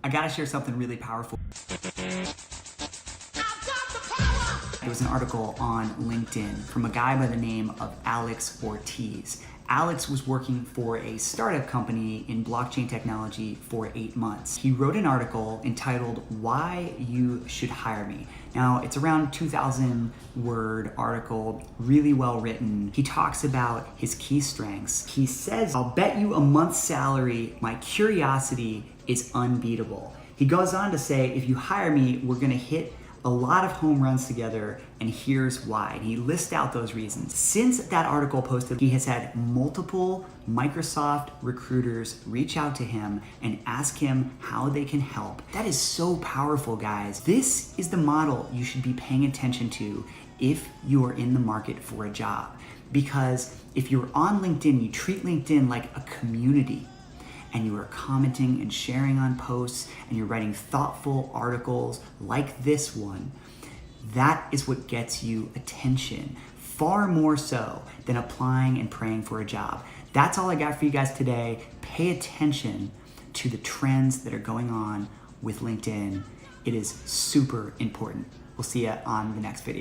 I gotta share something really powerful. It was an article on LinkedIn from a guy by the name of Alex Ortiz. Alex was working for a startup company in blockchain technology for 8 months. He wrote an article entitled "Why You Should Hire Me." Now, it's around 2,000 word article, really well written. He talks about his key strengths. He says, "I'll bet you a month's salary, my curiosity is unbeatable." He goes on to say, "If you hire me, we're gonna hit a lot of home runs together, and here's why." And he lists out those reasons. Since that article posted, he has had multiple Microsoft recruiters reach out to him and ask him how they can help. That is so powerful, guys. This is the model you should be paying attention to if you are in the market for a job. Because if you're on LinkedIn, you treat LinkedIn like a community, and you are commenting and sharing on posts, and you're writing thoughtful articles like this one, that is what gets you attention, far more so than applying and praying for a job. That's all I got for you guys today. Pay attention to the trends that are going on with LinkedIn. It is super important. We'll see you on the next video.